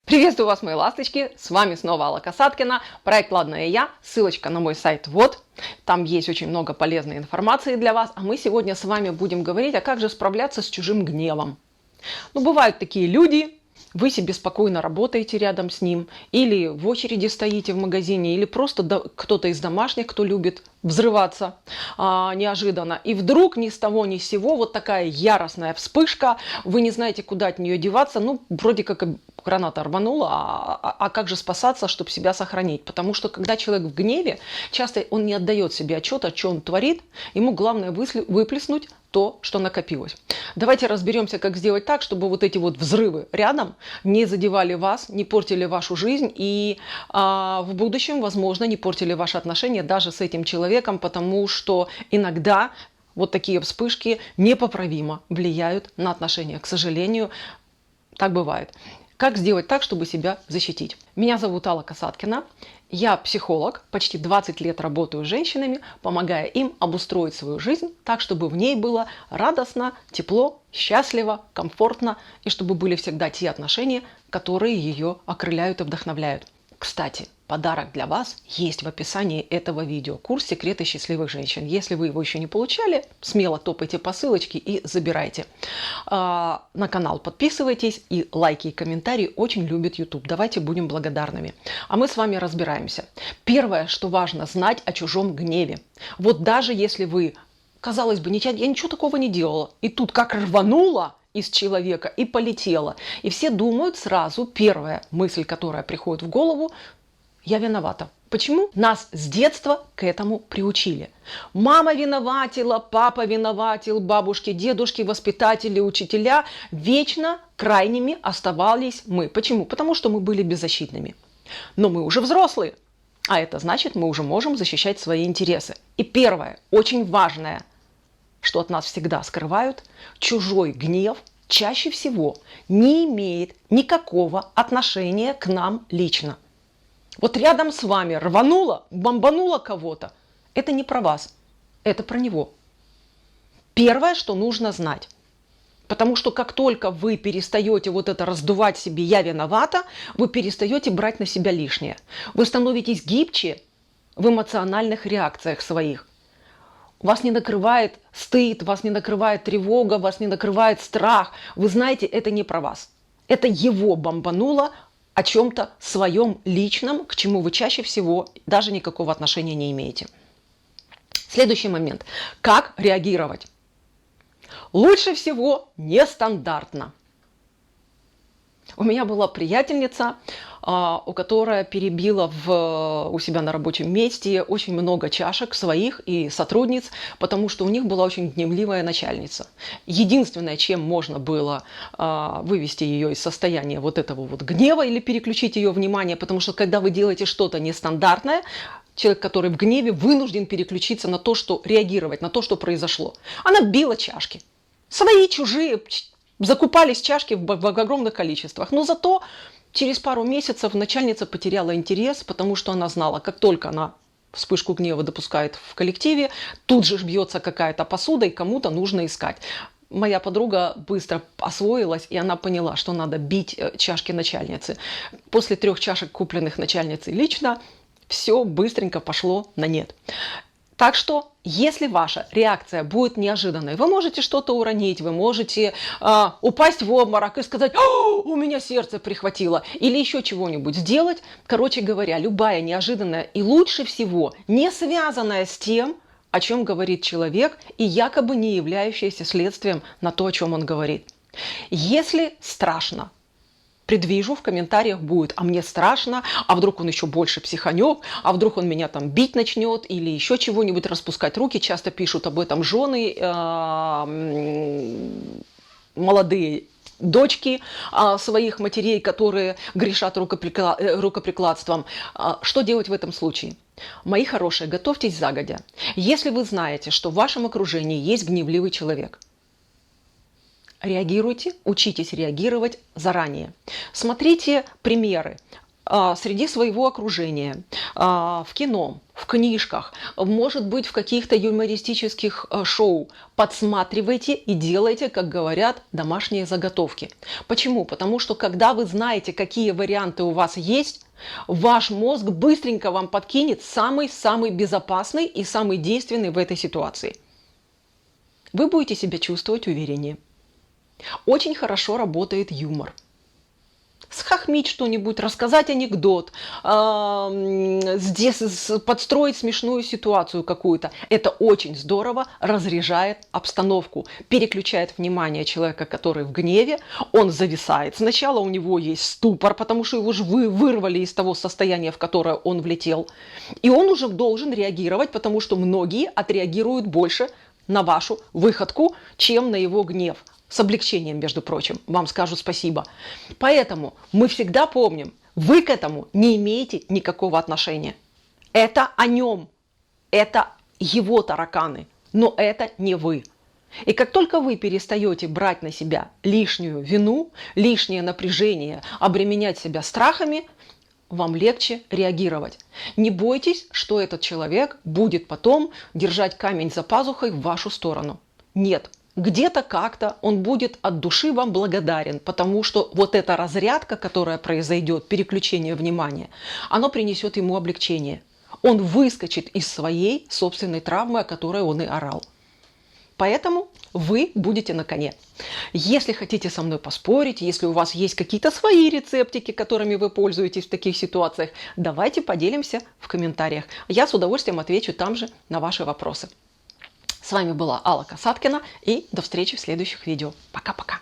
Приветствую вас, мои ласточки, с вами снова Алла Касаткина, проект «Ладная я», ссылочка на мой сайт вот, там есть очень много полезной информации для вас, а мы сегодня с вами будем говорить, а как же справляться с чужим гневом. Бывают такие люди, вы себе спокойно работаете рядом с ним, или в очереди стоите в магазине, или просто кто-то из домашних, кто любит взрываться неожиданно. И вдруг ни с того ни с сего вот такая яростная вспышка, вы не знаете, куда от нее деваться, вроде как граната рванула, а как же спасаться, чтобы себя сохранить? Потому что когда человек в гневе, часто он не отдает себе отчета, что он творит, ему главное выплеснуть то, что накопилось. Давайте разберемся, как сделать так, чтобы вот эти вот взрывы рядом не задевали вас, не портили вашу жизнь и в будущем, возможно, не портили ваши отношения даже с этим человеком, потому что иногда вот такие вспышки непоправимо влияют на отношения. К сожалению, так бывает. Как сделать так, чтобы себя защитить? Меня зовут Алла Касаткина. Я психолог, почти 20 лет работаю с женщинами, помогая им обустроить свою жизнь так, чтобы в ней было радостно, тепло, счастливо, комфортно и чтобы были всегда те отношения, которые ее окрыляют и вдохновляют. Кстати, подарок для вас есть в описании этого видео. Курс «Секреты счастливых женщин». Если вы его еще не получали, смело топайте по ссылочке и забирайте. На канал подписывайтесь, и лайки и комментарии очень любит YouTube. Давайте будем благодарными. А мы с вами разбираемся. Первое, что важно знать о чужом гневе. Вот даже если вы, казалось бы, я ничего такого не делала, и тут как рвануло из человека и полетело. И все думают сразу, первая мысль, которая приходит в голову: я виновата. Почему? Нас с детства к этому приучили. Мама виноватила, папа виноватил, бабушки, дедушки, воспитатели, учителя. Вечно крайними оставались мы. Почему? Потому что мы были беззащитными. Но мы уже взрослые. А это значит, мы уже можем защищать свои интересы. И первое, очень важное, что от нас всегда скрывают: чужой гнев чаще всего не имеет никакого отношения к нам лично. Вот рядом с вами рвануло, бомбануло кого-то. Это не про вас, это про него. Первое, что нужно знать. Потому что как только вы перестаете вот это раздувать себе «я виновата», вы перестаете брать на себя лишнее. Вы становитесь гибче в эмоциональных реакциях своих. Вас не накрывает стыд, вас не накрывает тревога, вас не накрывает страх. Вы знаете, это не про вас. Это его бомбануло о чем-то своем личном, к чему вы чаще всего даже никакого отношения не имеете. Следующий момент. Как реагировать? Лучше всего нестандартно. У меня была приятельница, у которой перебила у себя на рабочем месте очень много чашек своих и сотрудниц, потому что у них была очень гневливая начальница. Единственное, чем можно было вывести ее из состояния вот этого вот гнева или переключить ее внимание, потому что когда вы делаете что-то нестандартное, человек, который в гневе, вынужден переключиться на то, что реагировать, на то, что произошло. Она била чашки. Свои, чужие, закупались чашки в огромных количествах. Но зато через пару месяцев начальница потеряла интерес, потому что она знала, как только она вспышку гнева допускает в коллективе, тут же бьется какая-то посуда, и кому-то нужно искать. Моя подруга быстро освоилась, и она поняла, что надо бить чашки начальницы. После 3 чашек, купленных начальницей лично, все быстренько пошло на нет. Так что, если ваша реакция будет неожиданной, вы можете что-то уронить, вы можете упасть в обморок и сказать: у меня сердце прихватило, или еще чего-нибудь сделать. Короче говоря, любая неожиданная и лучше всего не связанная с тем, о чем говорит человек, и якобы не являющаяся следствием на то, о чем он говорит. Если страшно, предвижу, в комментариях будет: а мне страшно, а вдруг он еще больше психанет, а вдруг он меня там бить начнет или еще чего-нибудь, распускать руки. Часто пишут об этом жены, молодые дочки своих матерей, которые грешат рукоприкладством. Что делать в этом случае? Мои хорошие, готовьтесь загодя. Если вы знаете, что в вашем окружении есть гневливый человек, реагируйте, учитесь реагировать заранее. Смотрите примеры. среди своего окружения, в кино, в книжках, может быть, в каких-то юмористических шоу. Подсматривайте и делайте, как говорят, домашние заготовки. Почему? Потому что когда вы знаете, какие варианты у вас есть, ваш мозг быстренько вам подкинет самый-самый безопасный и самый действенный в этой ситуации. Вы будете себя чувствовать увереннее. Очень хорошо работает юмор. Схохмить что-нибудь, рассказать анекдот, здесь подстроить смешную ситуацию какую-то. Это очень здорово разряжает обстановку, переключает внимание человека, который в гневе, он зависает. Сначала у него есть ступор, потому что его же вырвали из того состояния, в которое он влетел. И он уже должен реагировать, потому что многие отреагируют больше на вашу выходку, чем на его гнев. С облегчением, между прочим, вам скажу спасибо. Поэтому мы всегда помним, вы к этому не имеете никакого отношения. Это о нем, это его тараканы, но это не вы. И как только вы перестаете брать на себя лишнюю вину, лишнее напряжение, обременять себя страхами, вам легче реагировать. Не бойтесь, что этот человек будет потом держать камень за пазухой в вашу сторону. Нет. Где-то как-то он будет от души вам благодарен, потому что вот эта разрядка, которая произойдет, переключение внимания, оно принесет ему облегчение. Он выскочит из своей собственной травмы, о которой он и орал. Поэтому вы будете на коне. Если хотите со мной поспорить, если у вас есть какие-то свои рецептики, которыми вы пользуетесь в таких ситуациях, давайте поделимся в комментариях. Я с удовольствием отвечу там же на ваши вопросы. С вами была Алла Касаткина и до встречи в следующих видео. Пока-пока.